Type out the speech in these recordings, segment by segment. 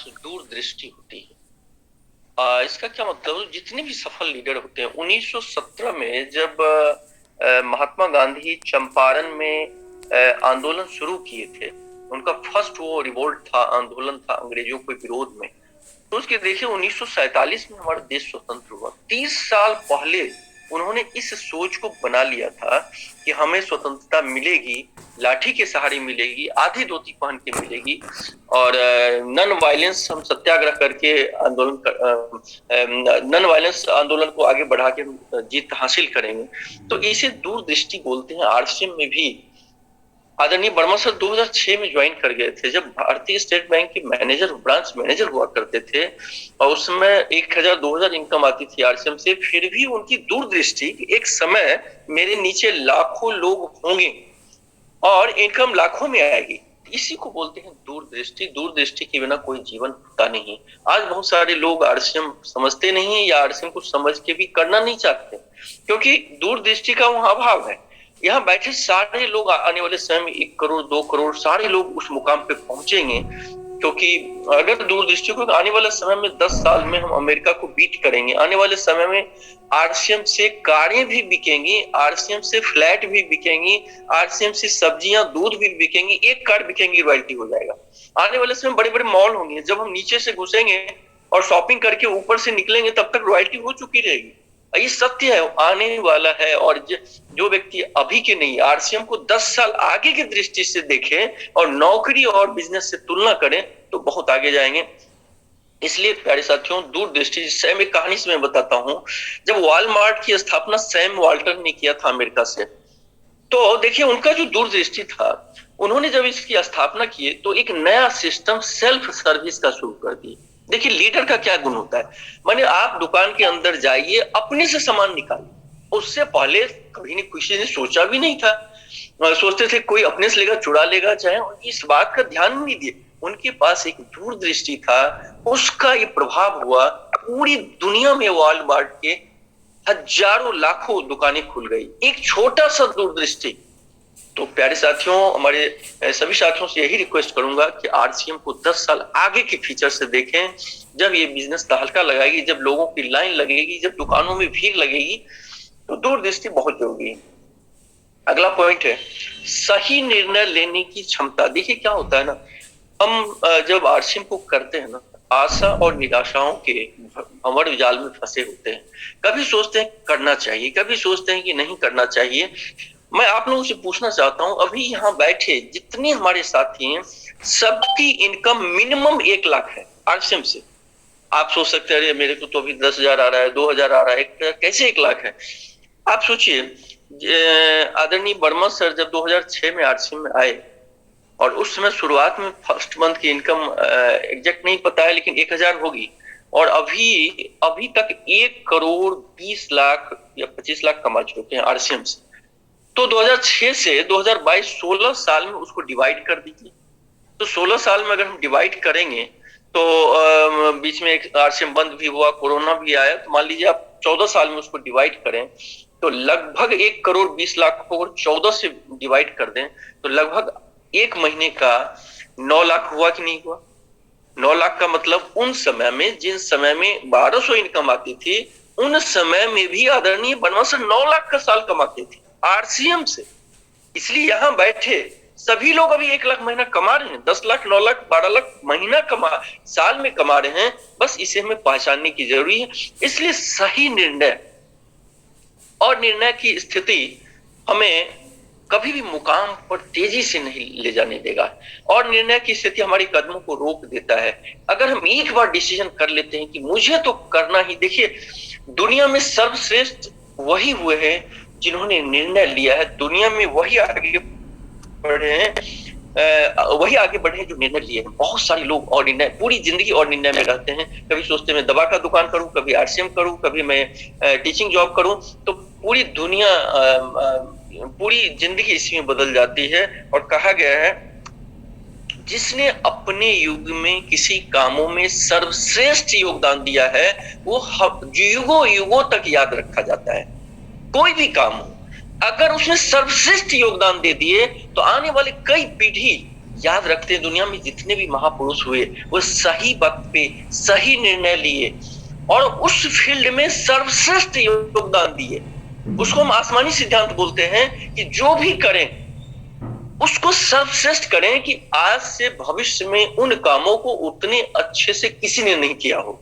पास दूरदृष्टि होती है। इसका क्या मतलब, जितने भी सफल लीडर होते हैं, 1917 में जब महात्मा गांधी चंपारण में आंदोलन शुरू किए थे, उनका फर्स्ट वो रिवोल्ट था, आंदोलन था अंग्रेजों के विरोध में। तो उसके देखिए 1947 में हमारा देश स्वतंत्र हुआ। 30 साल पहले उन्होंने इस सोच को बना लिया था कि हमें स्वतंत्रता मिलेगी, लाठी के सहारे मिलेगी, आधी धोती पहन के मिलेगी, और नन वायलेंस हम सत्याग्रह करके नन वायलेंस आंदोलन को आगे बढ़ा के जीत हासिल करेंगे। तो इसे दूरदृष्टि बोलते हैं। आरसीएम में भी आदरणीय वर्मा सर 2006 में ज्वाइन कर गए थे, जब भारतीय स्टेट बैंक के मैनेजर, ब्रांच मैनेजर हुआ करते थे, और उस समय 1000-2000 इनकम आती थी आरसीएम से। फिर भी उनकी दूरदृष्टि, एक समय मेरे नीचे लाखों लोग होंगे और इनकम लाखों में आएगी, इसी को बोलते हैं दूरदृष्टि। दूरदृष्टि के बिना कोई जीवन होता नहीं। आज बहुत सारे लोग आरसीएम समझते नहीं है, या आरसीएम को समझ के भी करना नहीं चाहते, क्योंकि दूरदृष्टि का वहां अभाव है। यहाँ बैठे सारे लोग आने वाले समय में 1 करोड़ 2 करोड़ सारे लोग उस मुकाम पे पहुंचेंगे, क्योंकि अगर दूरदृष्टि को, आने वाले समय में 10 साल में हम अमेरिका को बीट करेंगे। आने वाले समय में आरसीएम से कारें भी बिकेंगी, आरसीएम से फ्लैट भी बिकेंगी, आरसीएम से सब्जियां दूध भी बिकेंगी, एक कार बिकेंगी रॉयल्टी हो जाएगा। आने वाले समय बड़े बड़े मॉल होंगे, जब हम नीचे से घुसेंगे और शॉपिंग करके ऊपर से निकलेंगे तब तक रॉयल्टी हो चुकी रहेगी। ये सत्य है, आने वाला है। और जो व्यक्ति अभी के नहीं, आरसीएम को 10 साल आगे की दृष्टि से देखे और नौकरी और बिजनेस से तुलना करें तो बहुत आगे जाएंगे। इसलिए प्यारे साथियों, दूरदृष्टि, सैम, एक कहानी से मैं बताता हूं। जब वॉलमार्ट की स्थापना सैम वाल्टन ने किया था अमेरिका से, तो देखिए उनका जो दूरदृष्टि था, उन्होंने जब इसकी स्थापना की तो एक नया सिस्टम सेल्फ सर्विस का शुरू कर दी। देखिए लीडर का क्या गुण होता है, माने आप दुकान के अंदर जाइए, अपने से सामान निकालिए। उससे पहले कभी नहीं, किसी ने सोचा भी नहीं था। सोचते थे कोई अपने से लेगा, चुरा लेगा, चाहे, इस बात का ध्यान नहीं दिए। उनके पास एक दूरदृष्टि था, उसका ये प्रभाव हुआ, पूरी दुनिया में वॉलमार्ट के हजारों लाखों दुकानें खुल गई, एक छोटा सा दूरदृष्टि। तो प्यारे साथियों, हमारे सभी साथियों से यही रिक्वेस्ट करूंगा कि आरसीएम को 10 साल आगे के फीचर से देखें। जब ये बिजनेस तहलका लगाएगी, जब लोगों की लाइन लगेगी, जब दुकानों में भीड़ लगेगी, तो दूरदृष्टि बहुत जरूरी है। अगला पॉइंट है सही निर्णय लेने की क्षमता। देखिए क्या होता है ना, हम जब आरसीएम को करते हैं ना, आशा और निराशाओं के भंवर जाल में फंसे होते हैं। कभी सोचते हैं करना चाहिए, कभी सोचते हैं कि नहीं करना चाहिए। मैं आप लोगों से पूछना चाहता हूं, अभी यहाँ बैठे जितने हमारे साथी हैं, सबकी इनकम मिनिमम 1 लाख है आरसीएम से। आप सोच सकते हैं मेरे को तो अभी 10,000 आ रहा है, 2,000 आ रहा है, कैसे 1 लाख है? आप सोचिए, आदरणीय वर्मा सर जब 2006 में आरसीएम में आए, और उस समय शुरुआत में फर्स्ट मंथ की इनकम एग्जैक्ट नहीं पता है, लेकिन 1,000 होगी, और अभी तक 1 करोड़ 20 लाख या 25 लाख कमा चुके हैं आरसीएम से। तो 2006 से 2022 16 साल में उसको डिवाइड कर दीजिए। तो 16 साल में अगर हम डिवाइड करेंगे तो बीच में एक आरसीएम बंद भी हुआ, कोरोना भी आया, तो मान लीजिए आप 14 साल में उसको डिवाइड करें तो लगभग 1 करोड़ 20 लाख को 14 से डिवाइड कर दें तो लगभग 1 महीने का 9 लाख हुआ कि नहीं हुआ? 9 लाख का मतलब उन समय में, जिन समय में 1200 इनकम आती थी, उन समय में भी आदरणीय वर्मा सर 9 लाख का साल कमाते थे आरसीएम से। इसलिए यहां बैठे सभी लोग अभी 1 लाख महीना कमा रहे हैं, 10 लाख 9 लाख 12 लाख महीना साल में कमा रहे हैं। बस इसे हमें पहचानने की जरूरी है। इसलिए सही निर्णय और निर्णय की स्थिति हमें कभी भी मुकाम पर तेजी से नहीं ले जाने देगा, और निर्णय की स्थिति हमारे कदमों को रोक देता है। अगर हम एक बार डिसीजन कर लेते हैं कि मुझे तो करना ही, देखिए दुनिया में सर्वश्रेष्ठ वही हुए हैं जिन्होंने निर्णय लिया है। दुनिया में वही आगे बढ़े हैं, वही आगे बढ़े जो निर्णय लिए हैं। बहुत सारे लोग और निर्णय, पूरी जिंदगी और निर्णय में रहते हैं। कभी सोचते हैं मैं दवा का दुकान करूं, कभी आरसीएम करूं, कभी मैं टीचिंग जॉब करूं, तो पूरी दुनिया, पूरी जिंदगी इसी में बदल जाती है। और कहा गया है जिसने अपने युग में किसी कामों में सर्वश्रेष्ठ योगदान दिया है वो युगों युगों तक याद रखा जाता है। कोई भी काम हो, अगर उसने सर्वश्रेष्ठ योगदान दे दिए तो आने वाले कई पीढ़ी याद रखते हैं दुनिया में जितने भी महापुरुष हुए वो सही वक्त पे सही निर्णय लिए और उस फील्ड में सर्वश्रेष्ठ योगदान दिए। उसको हम आसमानी सिद्धांत बोलते हैं कि जो भी करें उसको सर्वश्रेष्ठ करें कि आज से भविष्य में उन कामों को उतने अच्छे से किसी ने नहीं किया हो,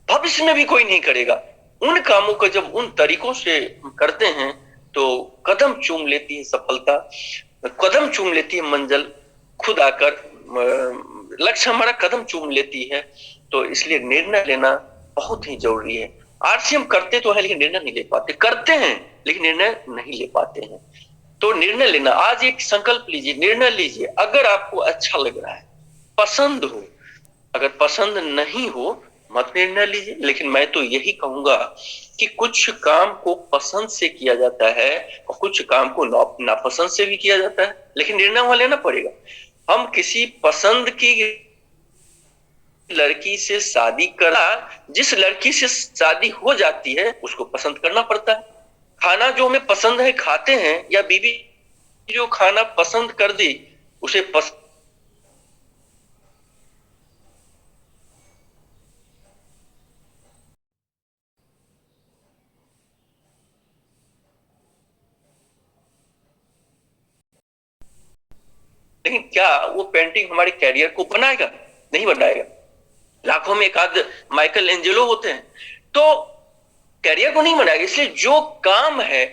भविष्य में भी कोई नहीं करेगा। उन कामों को जब उन तरीकों से करते हैं तो कदम चूम लेती है सफलता, कदम चूम लेती है मंजिल, खुद आकर लक्ष्य हमारा कदम चूम लेती है। तो इसलिए निर्णय लेना बहुत ही जरूरी है। आरसीएम करते तो है लेकिन निर्णय नहीं ले पाते, करते हैं लेकिन निर्णय नहीं ले पाते हैं। तो निर्णय लेना, आज एक संकल्प लीजिए, निर्णय लीजिए। अगर आपको अच्छा लग रहा है, पसंद हो, अगर पसंद नहीं हो मत निर्णय लीजिए। लेकिन मैं तो यही कहूंगा कि कुछ काम को पसंद से किया जाता है और कुछ काम को नापसंद से भी किया जाता है, लेकिन निर्णय वहां लेना पड़ेगा। हम किसी पसंद की लड़की से शादी करा, जिस लड़की से शादी हो जाती है उसको पसंद करना पड़ता है। खाना जो हमें पसंद है खाते हैं, या बीवी जो खाना पसंद कर दी उसे पसंद। लेकिन क्या वो पेंटिंग हमारे कैरियर को बनाएगा? नहीं बनाएगा। लाखों में एक आध माइकल एंजेलो होते हैं, तो कैरियर को नहीं बनाएगा। इसलिए जो काम है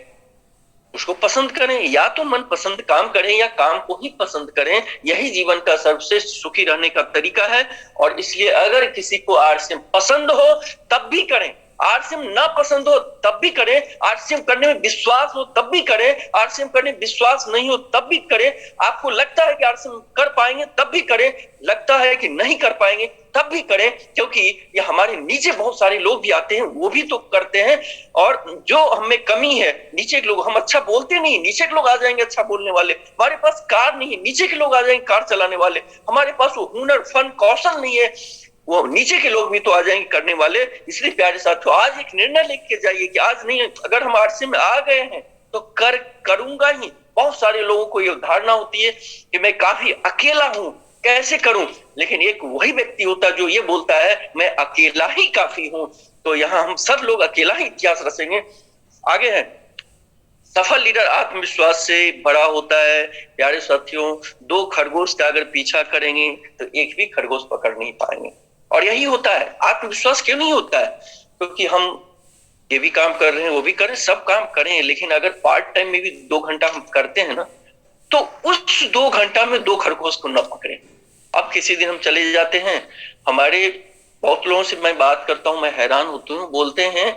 उसको पसंद करें, या तो मन पसंद काम करें या काम को ही पसंद करें। यही जीवन का सर्वश्रेष्ठ सुखी रहने का तरीका है। और इसलिए अगर किसी को आरसीएम पसंद हो तब भी करें, आरसीएम ना पसंद हो तब भी करें, आरसीएम करने में विश्वास हो तब भी करें, आरसीएम करने में विश्वास नहीं हो तब भी करें। आपको लगता है कि आरसीएम कर पाएंगे तब भी करें, लगता है कि नहीं कर पाएंगे तब भी करें, क्योंकि ये हमारे नीचे बहुत सारे लोग भी आते हैं, वो भी तो करते हैं। और जो हमें कमी है, नीचे के लोग, हम अच्छा बोलते नहीं, नीचे के लोग आ जाएंगे अच्छा बोलने वाले। हमारे पास कार नहीं है, नीचे के लोग आ जाएंगे कार चलाने वाले। हमारे पास वो हुनर फन कौशल नहीं है, वो नीचे के लोग भी तो आ जाएंगे करने वाले। इसलिए प्यारे साथियों, आज एक निर्णय लेके जाइए कि आज नहीं, अगर हम आरसीएम में आ गए हैं तो करूंगा ही। बहुत सारे लोगों को ये धारणा होती है कि मैं काफी अकेला हूं, कैसे करूं। लेकिन एक वही व्यक्ति होता है जो ये बोलता है मैं अकेला ही काफी हूं। तो यहाँ हम सब लोग अकेला ही इतिहास रचेंगे। आगे है, सफल लीडर आत्मविश्वास से बड़ा होता है। प्यारे साथियों, दो खरगोश का अगर पीछा करेंगे तो एक भी खरगोश पकड़ नहीं पाएंगे। और यही होता है। आत्मविश्वास क्यों नहीं होता है? क्योंकि हम ये भी काम कर रहे हैं, वो भी करें, सब काम करें, लेकिन अगर पार्ट टाइम में भी 2 घंटा हम करते हैं ना, तो उस 2 घंटा में 2 खरगोश को न पकड़े। अब किसी दिन हम चले जाते हैं, हमारे बहुत लोगों से मैं बात करता हूं, मैं हैरान होती हूँ, बोलते हैं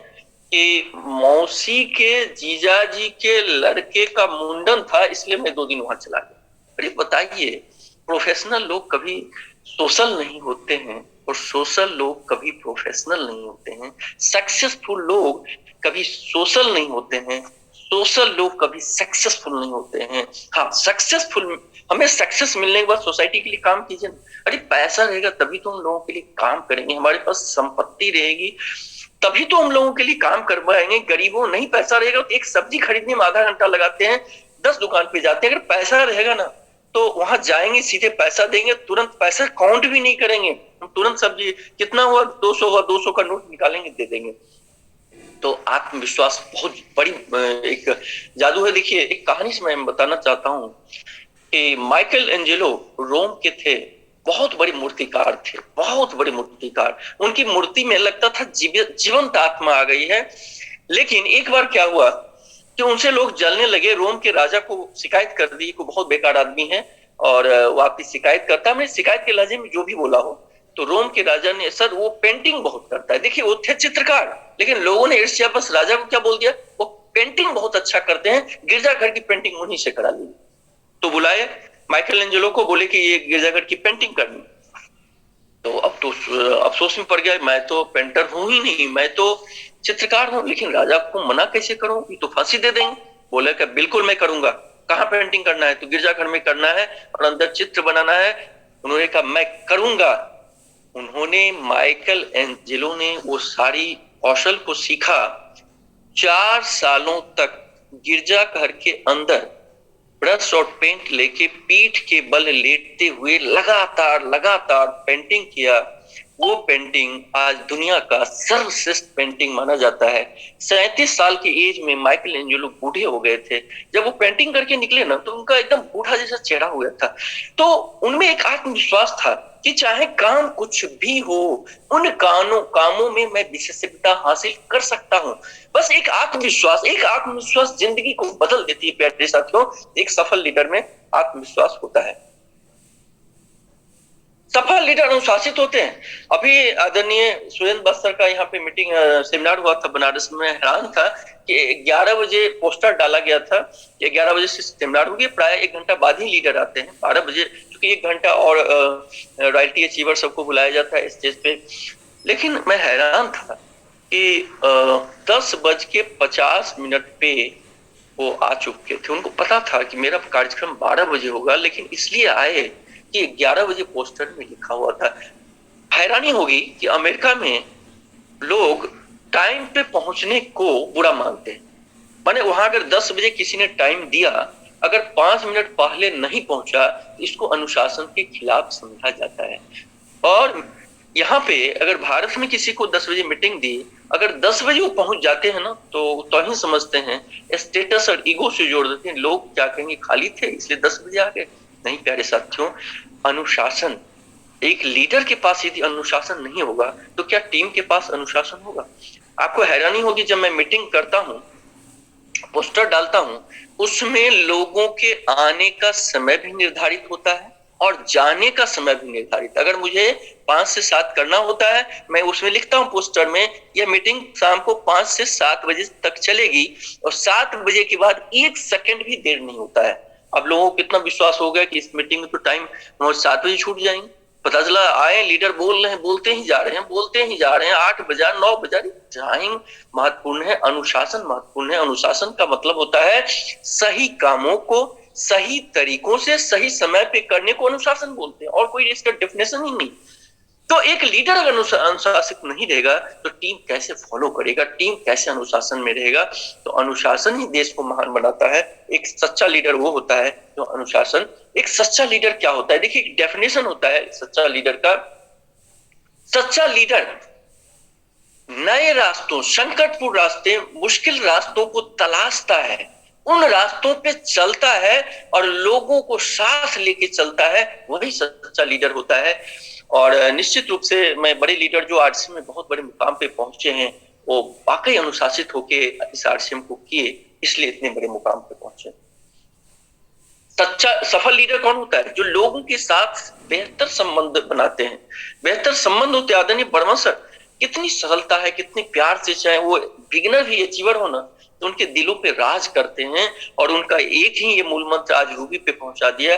कि मौसी के जीजा जी के लड़के का मुंडन था इसलिए मैं 2 दिन वहां चला गया। अरे बताइए, प्रोफेशनल लोग कभी सोशल नहीं होते हैं और सोशल लोग कभी प्रोफेशनल नहीं होते हैं। सक्सेसफुल लोग कभी सोशल नहीं होते हैं, सोशल लोग कभी सक्सेसफुल नहीं होते हैं। हाँ, सक्सेसफुल, हमें सक्सेस मिलने के बाद सोसाइटी के लिए काम कीजिए। अरे पैसा रहेगा तभी तो हम लोगों के लिए काम करेंगे, हमारे पास संपत्ति रहेगी तभी तो हम लोगों के लिए काम करवाएंगे। गरीबों नहीं पैसा रहेगा तो एक सब्जी खरीदने में आधा घंटा लगाते हैं, 10 दुकान पे जाते हैं। अगर पैसा रहेगा ना तो वहां जाएंगे, सीधे पैसा देंगे, तुरंत पैसा काउंट भी नहीं करेंगे, हम तुरंत सब्जी कितना हुआ, 200 हुआ, 200 का नोट निकालेंगे, दे देंगे। तो आत्मविश्वास बहुत बड़ी एक जादू है। देखिए, एक कहानी से मैं बताना चाहता हूँ कि माइकल एंजेलो रोम के थे, बहुत बड़े मूर्तिकार थे, बहुत बड़े मूर्तिकार। उनकी मूर्ति में लगता था जीवंत आत्मा आ गई है। लेकिन एक बार क्या हुआ कि उनसे लोग जलने लगे, रोम के राजा को शिकायत कर दी कि बहुत बेकार आदमी है और वो आपकी शिकायत करता है। मैंने शिकायत के लहजे में जो भी बोला हो, तो रोम के राजा ने, सर वो पेंटिंग बहुत करता है। देखिए, वो थे चित्रकार, लेकिन लोगों ने ईर्ष्या बस राजा को क्या बोल दिया, वो पेंटिंग बहुत अच्छा करते हैं, गिरजाघर की पेंटिंग उन्हीं से करा ली। तो बुलाए माइकल एंजेलो को, बोले कि ये गिरजाघर की पेंटिंग करनी। तो अब तो अफसोस में पड़ गया, मैं तो पेंटर हूं ही नहीं, मैं तो चित्रकार हूं, लेकिन राजा को मना कैसे करूं, ये तो फांसी दे देंगे। बोले कि बिल्कुल मैं करूंगा। कहाँ पेंटिंग करना है? तो गिरजाघर में करना है और अंदर चित्र बनाना है। उन्होंने कहा मैं करूंगा। उन्होंने, माइकल एंजेलो ने वो सारी कौशल को सीखा। 4 सालों तक गिरजाघर के अंदर ब्रश और पेंट लेके पीठ के बल लेटते हुए लगातार लगातार पेंटिंग किया। वो पेंटिंग आज दुनिया का सर्वश्रेष्ठ पेंटिंग माना जाता है। 37 साल की एज में माइकल एंजेलो बूढ़े हो गए थे। जब वो पेंटिंग करके निकले ना, तो उनका एकदम बूढ़ा जैसा चेहरा हो गया था। तो उनमें एक आत्मविश्वास था कि चाहे काम कुछ भी हो, उन कामों में मैं विशेषज्ञता हासिल कर सकता हूँ। बस एक आत्मविश्वास जिंदगी को बदल देती है प्यारे साथियों। एक सफल लीडर में आत्मविश्वास होता है। सफल लीडर अनुशासित होते हैं। अभी आदरणीय सुरेंद्र बस्तर का यहाँ पे मीटिंग सेमिनार हुआ था बनारस में। हैरान था कि 11 बजे पोस्टर डाला गया था कि 11 बजे से सेमिनार होगी, प्राय 1 घंटा बाद ही लीडर आते हैं। 12 बजे क्योंकि 1 घंटा और रॉयल्टी अचीवर सबको बुलाया जाता है स्टेज पे। लेकिन मैं हैरान था कि 10:50 पे वो आ चुके थे। उनको पता था कि मेरा कार्यक्रम 12 बजे होगा, लेकिन इसलिए आए कि 11 बजे पोस्टर में लिखा हुआ था। हैरानी होगी कि अमेरिका में लोग टाइम पे पहुंचने को बुरा मानते हैं। माने वहां अगर 10 बजे किसी ने टाइम दिया, अगर 5 मिनट पहले नहीं पहुंचा, तो इसको अनुशासन के खिलाफ समझा जाता है। और यहाँ पे अगर भारत में किसी को 10 बजे मीटिंग दी, अगर 10 बजे वो पहुंच जाते हैं ना, तो ही समझते हैं, स्टेटस और ईगो से जोड़ देते हैं। लोग क्या कहेंगे, खाली थे इसलिए 10 बजे आ गए। नहीं प्यारे साथियों, अनुशासन, एक लीडर के पास यदि अनुशासन नहीं होगा तो क्या टीम के पास अनुशासन होगा? आपको हैरानी होगी, जब मैं मीटिंग करता हूं, पोस्टर डालता हूं, उसमें लोगों के आने का समय भी निर्धारित होता है और जाने का समय भी निर्धारित। अगर मुझे 5 से 7 करना होता है, मैं उसमें लिखता हूं पोस्टर में, यह मीटिंग शाम को 5 से 7 बजे तक चलेगी और 7 बजे के बाद 1 सेकंड भी देर नहीं होता है। अब लोगों को कितना विश्वास हो गया कि इस मीटिंग में तो टाइम 7 बजे छूट जाएंगे। पता चला आए, लीडर बोल रहे हैं, बोलते ही जा रहे हैं, बोलते ही जा रहे हैं, 8 बजा 9 बजा। टाइम महत्वपूर्ण है, अनुशासन महत्वपूर्ण है। अनुशासन का मतलब होता है सही कामों को सही तरीकों से सही समय पे करने को अनुशासन बोलते हैं, और कोई इसका डेफिनेशन ही नहीं। तो एक लीडर अगर अनुशासित नहीं रहेगा तो टीम कैसे फॉलो करेगा, टीम कैसे अनुशासन में रहेगा? तो अनुशासन ही देश को महान बनाता है। एक सच्चा लीडर वो होता है जो अनुशासन, एक सच्चा लीडर क्या होता है, देखिए एक डेफिनेशन होता है सच्चा लीडर का। सच्चा लीडर नए रास्तों, संकटपूर्ण रास्ते, मुश्किल रास्तों को तलाशता है, उन रास्तों पे चलता है और लोगों को साथ लेके चलता है, वही सच्चा लीडर होता है। और निश्चित रूप से मैं बड़े लीडर जो आरसीएम में बहुत बड़े मुकाम पे पहुंचे हैं, वो वाकई अनुशासित होके इस आरसीएम को किए, इसलिए इतने बड़े मुकाम पे पहुंचे। सच्चा सफल लीडर कौन होता है? जो लोगों के साथ बेहतर संबंध बनाते हैं। बेहतर संबंध होते आदरणीय बर्मन सर, कितनी सरलता है, कितनी प्यार से, चाहे वो बिगिनर भी अचीवर हो ना, तो उनके दिलों पे राज करते हैं। और उनका एक ही ये मूल मंत्र आज रूबी पे पहुंचा दिया,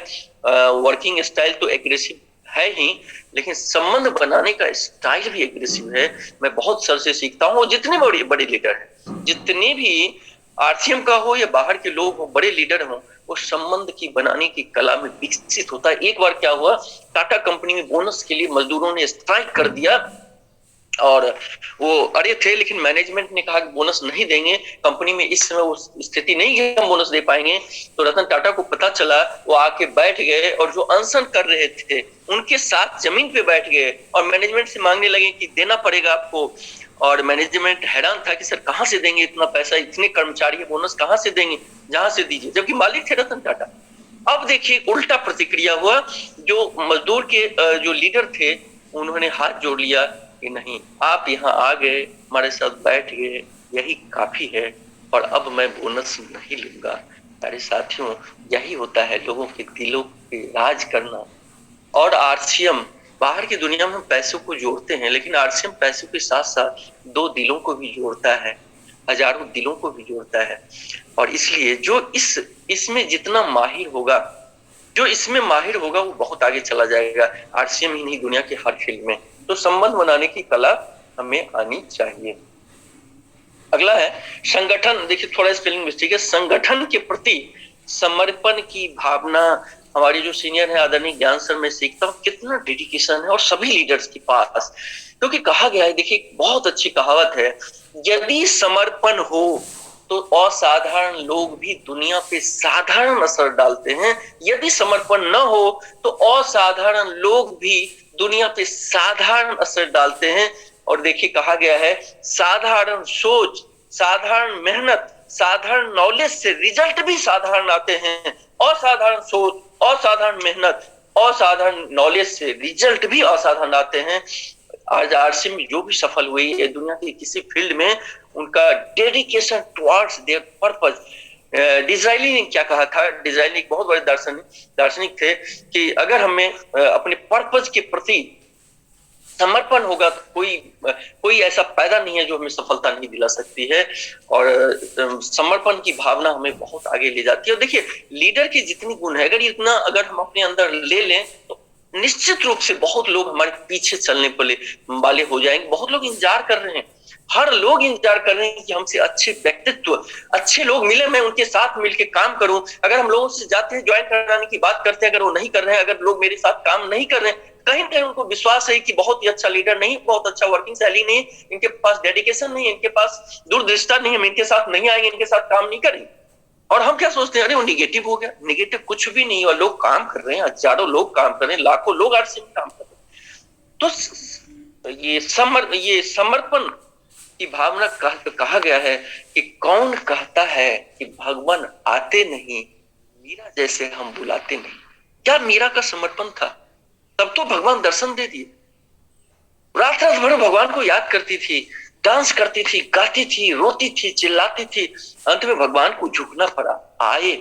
वर्किंग स्टाइल तो एग्रेसिव है ही, लेकिन संबंध बनाने का स्टाइल भी एग्रेसिव है। मैं बहुत सर से सीखता हूँ। जितने बड़े बड़े लीडर हैं, जितने भी आरसीएम का हो या बाहर के लोग हो, बड़े लीडर हो, वो संबंध की बनाने की कला में विकसित होता है। एक बार क्या हुआ, टाटा कंपनी में बोनस के लिए मजदूरों ने स्ट्राइक कर दिया और वो अड़े थे, लेकिन मैनेजमेंट ने कहा कि बोनस नहीं देंगे, कंपनी में इस समय वो स्थिति नहीं है हम बोनस दे पाएंगे। तो रतन टाटा को पता चला, वो आके बैठ गए और जो अनशन कर रहे थे उनके साथ जमीन पे बैठ गए और मैनेजमेंट से मांगने लगे कि देना पड़ेगा आपको। और मैनेजमेंट हैरान था कि सर कहां से देंगे इतना पैसा, इतने कर्मचारी बोनस कहां से देंगे, जहां से दीजिए, जबकि मालिक थे रतन टाटा। अब देखिए उल्टा प्रतिक्रिया हुआ, जो मजदूर के जो लीडर थे उन्होंने हाथ जोड़ लिया कि नहीं, आप यहाँ आ गए, हमारे साथ बैठ गए, यही काफी है, और अब मैं बोनस नहीं लूंगा। मेरे साथियों, यही होता है लोगों के दिलों पे राज करना। और आरसीएम, बाहर की दुनिया में हम पैसों को जोड़ते हैं, लेकिन आरसीएम पैसों के साथ साथ 2 दिलों को भी जोड़ता है, हजारों दिलों को भी जोड़ता है। और इसलिए जो इसमें जितना माहिर होगा, जो इसमें माहिर होगा, वो बहुत आगे चला जाएगा, आरसीएम ही नहीं दुनिया के हर फील्ड में। तो संबंध बनाने की कला हमें आनी चाहिए। अगला है संगठन। देखिए थोड़ा स्पेलिंग मिस्टेक है। संगठन के प्रति समर्पण की भावना। हमारे जो सीनियर है आदरणीय ज्ञान सर, मैं सीखता हूँ कितना डेडिकेशन है और सभी लीडर्स के पास। क्योंकि कहा गया है, देखिए बहुत अच्छी कहावत है, यदि समर्पण हो तो असाधारण लोग भी दुनिया पे साधारण असर डालते हैं। यदि समर्पण न हो तो असाधारण लोग भी दुनिया पे साधारण असर डालते हैं। और देखिए कहा गया है, साधारण सोच, साधारण मेहनत, साधारण नॉलेज से रिजल्ट भी साधारण आते हैं। असाधारण सोच, असाधारण मेहनत, असाधारण नॉलेज से रिजल्ट भी असाधारण आते हैं। आज आरसी में जो भी सफल हुई है दुनिया की किसी फील्ड में, उनका डेडिकेशन टुवर्ड्स देयर पर्पस। डिजाइली ने क्या कहा था, डिजाइली एक बहुत बड़े दार्शनिक थे, कि अगर हमें अपने पर्पस के प्रति समर्पण होगा तो कोई ऐसा पैदा नहीं है जो हमें सफलता नहीं दिला सकती है। और समर्पण की भावना हमें बहुत आगे ले जाती है। और देखिए लीडर की जितनी गुण है, अगर हम अपने अंदर ले लें तो निश्चित रूप से बहुत लोग हमारे पीछे चलने वाले हो जाएंगे। बहुत लोग इंतजार कर रहे हैं, हर लोग इंतजार कर रहे हैं कि हमसे अच्छे व्यक्तित्व, अच्छे लोग मिले, मैं उनके साथ मिलकर काम करूं। अगर हम लोगों से जाते हैं, ज्वाइन कराने की बात करते हैं, अगर वो नहीं कर रहे हैं, अगर लोग मेरे साथ काम नहीं कर रहे हैं, कहीं ना कहीं उनको विश्वास है कि बहुत ही अच्छा लीडर नहीं, बहुत अच्छा वर्किंग शैली नहीं, इनके पास डेडिकेशन नहीं, इनके पास दूरदृष्टा नहीं, हम इनके साथ नहीं आएंगे, इनके साथ काम नहीं करेंगे। और हम क्या सोचते हैं, अरे वो निगेटिव हो गया। निगेटिव कुछ भी नहीं हुआ, लोग काम कर रहे हैं, हजारों लोग काम कर रहे हैं, लाखों लोग आरसी में काम कर रहे हैं। तो ये समर्पण की भावना कहा गया है कि कौन कहता है कि भगवान आते नहीं, मीरा जैसे हम बुलाते नहीं। क्या मीरा का समर्पण था? तब तो भगवान दर्शन दे दिए। रात रात भर भगवान को याद करती थी, डांस करती थी, गाती थी, रोती थी, चिल्लाती थी, अंत में भगवान को झुकना पड़ा। आए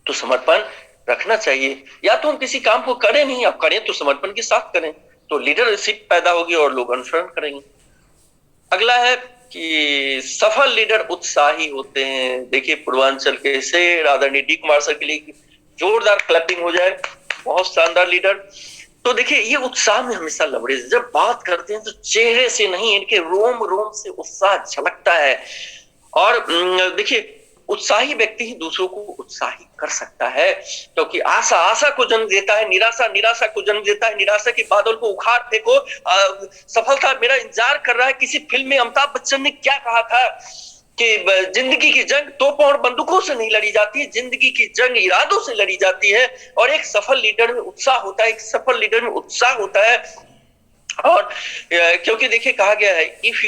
तो समर्पण रखना चाहिए। या तो हम किसी काम को करें नहीं, अब करें तो समर्पण के साथ करें, तो लीडरशिप पैदा होगी और लोग अनुसरण करेंगे। अगला है कि सफल लीडर उत्साही होते हैं। देखिए पूर्वांचल के शेर आदरणीय डी कुमार सर के लिए जोरदार क्लैपिंग हो जाए, बहुत शानदार लीडर। तो देखिए ये उत्साह में हमेशा लबरेज, जब बात करते हैं तो चेहरे से नहीं, इनके रोम रोम से उत्साह झलकता है। और देखिए उत्साही व्यक्ति ही दूसरों को उत्साही कर सकता है, क्योंकि आशा आशा को जन्म देता है, निराशा निराशा को जन्म देता है, निराशा के बादल को उखाड़ फेंको। सफलता मेरा इंतजार कर रहा है। किसी फिल्म में अमिताभ बच्चन ने क्या कहा था कि जिंदगी की जंग तोपों और बंदूकों से नहीं लड़ी जाती है, जिंदगी की जंग इरादों से लड़ी जाती है। और एक सफल लीडर में उत्साह होता है, एक सफल लीडर में उत्साह होता है। और क्योंकि देखिए कहा गया है, if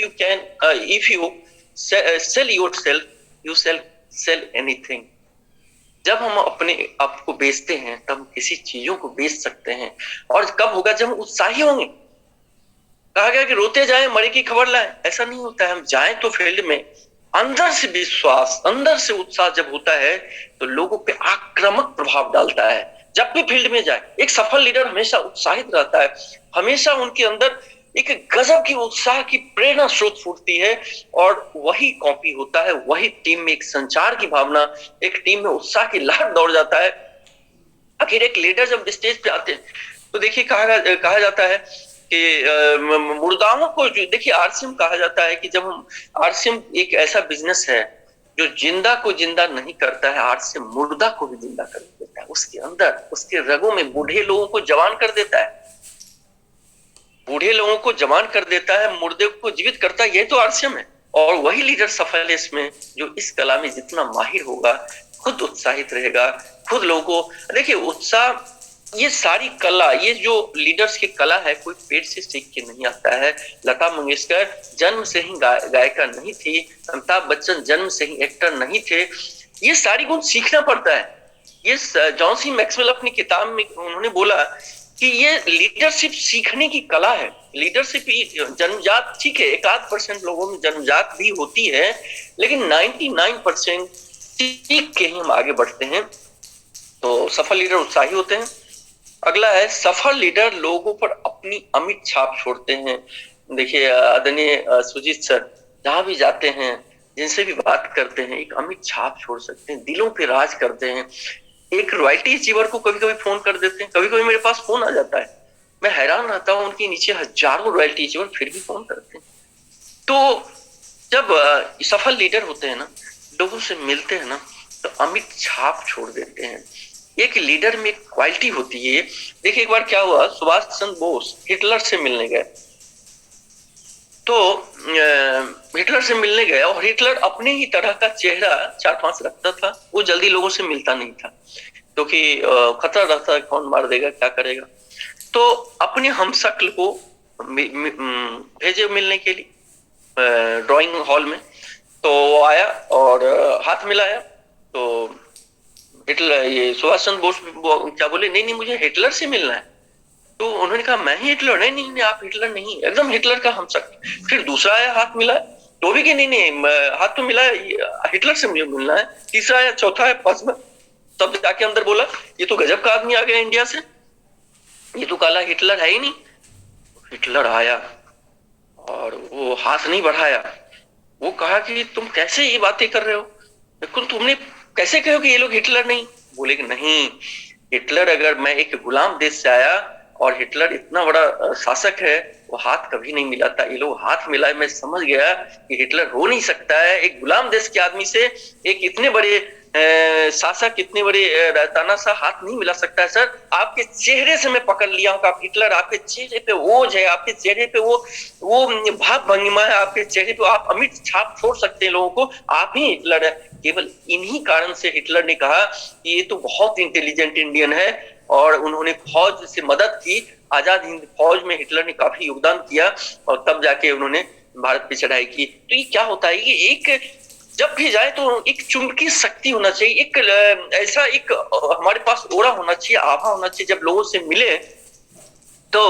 you cell yourself you sell anything. जब हम अपने आप को बेचते हैं तब हम किसी चीजों को बेच सकते हैं। और कब होगा? जब हम उत्साही होंगे। कहा गया कि रोते जाएं मरे की खबर लाएं, ऐसा नहीं होता है। हम जाएं तो फील्ड में अंदर से विश्वास, अंदर से उत्साह जब होता है तो लोगों पे आक्रामक प्रभाव डालता है। जब भी फील्ड में जाए, एक सफल लीडर हमेशा उत्साहित रहता है, हमेशा उनके अंदर एक गजब की उत्साह की प्रेरणा स्रोत फूटती है। और वही कॉपी होता है, वही टीम में एक संचार की भावना, एक टीम में उत्साह की लहर दौड़ जाता है। आखिर एक लीडर जब स्टेज पे आते हैं तो देखिए कहा जाता है कि मुर्दाओं को, देखिए आरसीएम कहा जाता है कि जब हम, आरसीएम एक ऐसा बिजनेस है जो जिंदा को जिंदा नहीं करता है, आरसीएम मुर्दा को भी जिंदा कर देता है। उसके अंदर, उसके रगों में बूढ़े लोगों को जवान कर देता है, बूढ़े लोगों को जवान कर देता है, मुर्दे को जीवित करता है। ये तो आरसीएम है। और वही लीडर सफल है इसमें जो इस कला में जितना माहिर होगा, खुद उत्साहित रहेगा, खुद लोगों को, देखिए उत्साह, ये सारी कला, ये जो लीडर्स की कला है, कोई पेट से सीख के नहीं आता है। लता मंगेशकर जन्म से ही गायिका नहीं थी, अमिताभ बच्चन जन्म से ही एक्टर नहीं थे। ये सारी गुण सीखना पड़ता है। ये जॉन सी मैक्सवेल अपनी किताब में उन्होंने बोला कि ये लीडरशिप सीखने की कला है। लीडरशिप जन्मजात, ठीक है, 1% लोगों में जन्मजात भी होती है, लेकिन 99% सीख के ही हम आगे बढ़ते हैं। तो सफल लीडर उत्साही होते हैं। अगला है, सफल लीडर लोगों पर अपनी अमिट छाप छोड़ते हैं। देखिए आदरणीय सुजीत सर जहां भी जाते हैं, जिनसे भी बात करते हैं, एक अमिट छाप छोड़ सकते हैं, दिलों पे राज करते हैं। एक रॉयल्टी अचीवर को कभी कभी फोन कर देते हैं, कभी कभी मेरे पास फोन आ जाता है, मैं हैरान रहता हूँ, उनके नीचे हजारों रॉयल्टी अचीवर फिर भी फोन करते हैं। तो जब सफल लीडर होते हैं ना, लोगों से मिलते हैं ना, तो अमिट छाप छोड़ देते हैं। एक लीडर में एक क्वालिटी होती है। देखिए एक बार क्या हुआ, सुभाष चंद्र बोस हिटलर से मिलने गए, तो हिटलर से मिलने गया और हिटलर अपने ही तरह का चेहरा 4-5 रखता था, वो जल्दी लोगों से मिलता नहीं था क्योंकि खतरा रहता है कौन मार देगा क्या करेगा। तो अपने हमशक्ल को भेजे मिलने के लिए ड्राइंग हॉल में। तो वो आया और हाथ मिलाया। तो हिटलर ये सुभाष चंद्र बोस क्या बोले, नहीं नहीं मुझे हिटलर से मिलना है। तो उन्होंने कहा मैं ही हिटलर, नहीं नहीं नहीं आप हिटलर नहीं, एकदम हिटलर का हमशक्ल। फिर दूसरा आया हाथ मिलाया, तो भी कि नहीं नहीं हाथ तो मिला हिटलर से मुझे मिलना है। तीसरा आया, चौथा है, पांचवा, तब जाके अंदर बोला ये तो गजब का आदमी आ गया इंडिया से, ये तो काला हिटलर है ही नहीं। हिटलर आया और वो हाथ नहीं बढ़ाया, वो कहा कि तुम कैसे ये बातें कर रहे हो, बिल्कुल तुमने कैसे कहो कि ये लोग हिटलर नहीं। बोले कि नहीं, हिटलर अगर मैं एक गुलाम देश से आया और हिटलर इतना बड़ा शासक है, वो हाथ कभी नहीं मिलाता, ये लोग हाथ मिलाए, मैं समझ गया कि हिटलर हो नहीं सकता है एक गुलाम देश के आदमी से एक इतने बड़े शासक इतने बड़े तानाशाह हाथ नहीं मिला सकता है। सर आपके चेहरे से मैं पकड़ लिया हूं कि आप हिटलर, आपके चेहरे पे ओज है, आपके चेहरे पे वो भाव भंगिमा है, आपके चेहरे पे आप अमिट छाप छोड़ सकते हैं लोगों को, आप ही हिटलर है। केवल इन्हीं कारण से हिटलर ने कहा कि ये तो बहुत इंटेलिजेंट इंडियन है, और उन्होंने फौज से मदद की, आजाद हिंद फौज में हिटलर ने काफी योगदान किया और तब जाके उन्होंने भारत पे चढ़ाई की। तो ये क्या होता है, ये एक जब भी जाए तो एक चुंबकीय शक्ति होना चाहिए, एक ऐसा एक हमारे पास ओरा होना चाहिए, आभा होना चाहिए, जब लोगों से मिले तो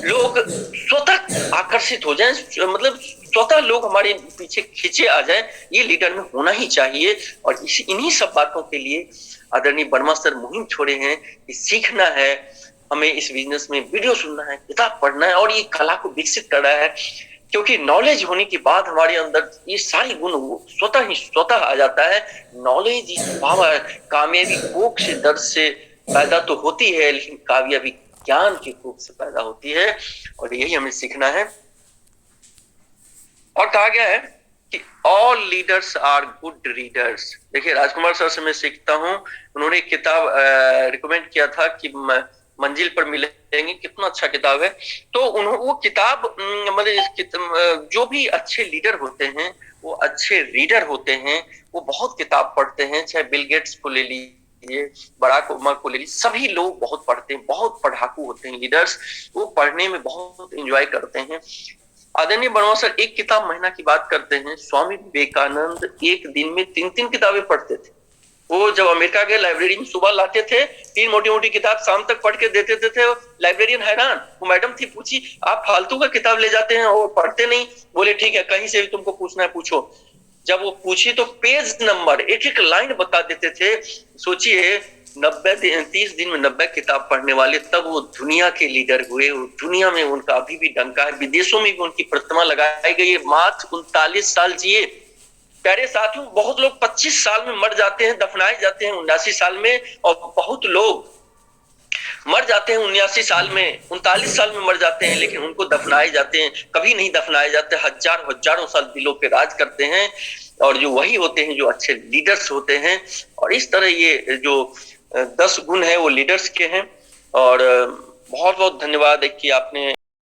लोग स्वतः आकर्षित हो जाएं, मतलब स्वतः लोग हमारे पीछे खींचे आ जाएं, ये लीडर में होना ही चाहिए। और इन्हीं सब बातों के लिए आदरणीय वर्मा सर मुहिम छोड़े हैं कि सीखना है, हमें इस बिजनेस में वीडियो सुनना है, किताब पढ़ना है और ये कला को विकसित करना है, क्योंकि नॉलेज होने के बाद हमारे अंदर ये सारी गुण स्वतः आ जाता है। Knowledge is power. कामयाबी भूख से दर्द से पैदा तो होती है, लेकिन कामयाबी ज्ञान की भूख से पैदा होती है, और यही हमें सीखना है। और कहा गया है कि all leaders are good readers. देखिए राजकुमार सर से मैं सीखता हूँ, उन्होंने एक किताब रिकमेंड किया था कि मंजिल पर मिलेंगे, कितना अच्छा किताब है। तो वो किताब मतलब जो भी अच्छे लीडर होते हैं वो अच्छे रीडर होते हैं, वो बहुत किताब पढ़ते हैं, चाहे बिल गेट्स को ले लीजिए, बराक ओबामा को ले लीजिए, सभी लोग बहुत पढ़ते हैं, बहुत पढ़ाकू होते हैं लीडर्स, वो पढ़ने में बहुत एंजॉय करते हैं। आदरणीय वर्मा सर एक किताब महीना की बात करते हैं, स्वामी विवेकानंद एक दिन में 3-3 किताबें पढ़ते थे। वो जब अमेरिका गए लाइब्रेरी में सुबह लाते थे, 3 मोटी मोटी किताब शाम तक पढ़ के देते थे। लाइब्रेरियन हैरान, वो मैडम थी, पूछी आप फालतू का किताब ले जाते हैं और पढ़ते नहीं। बोले ठीक है, कहीं से भी तुमको पूछना है पूछो। जब वो पूछी तो पेज नंबर एक एक लाइन बता देते थे। सोचिए 30 दिन में 90 किताब पढ़ने वाले, तब वो दुनिया के लीडर हुए। दुनिया में उनका अभी भी डंका है, विदेशों में भी उनकी प्रतिमा लगाई गई है। मात्र 39 साल जिए। प्यारे साथियों, बहुत लोग 25 साल में मर जाते हैं, दफनाए जाते हैं 79 साल में, और बहुत लोग मर जाते हैं 79 साल में, 39 साल में मर जाते हैं, लेकिन उनको दफनाए जाते हैं, कभी नहीं दफनाए जाते, हजारों साल दिलों पे राज करते हैं। और जो वही होते हैं जो अच्छे लीडर्स होते हैं। और इस तरह ये जो 10 गुण है वो लीडर्स के हैं। और बहुत बहुत धन्यवाद है कि आपने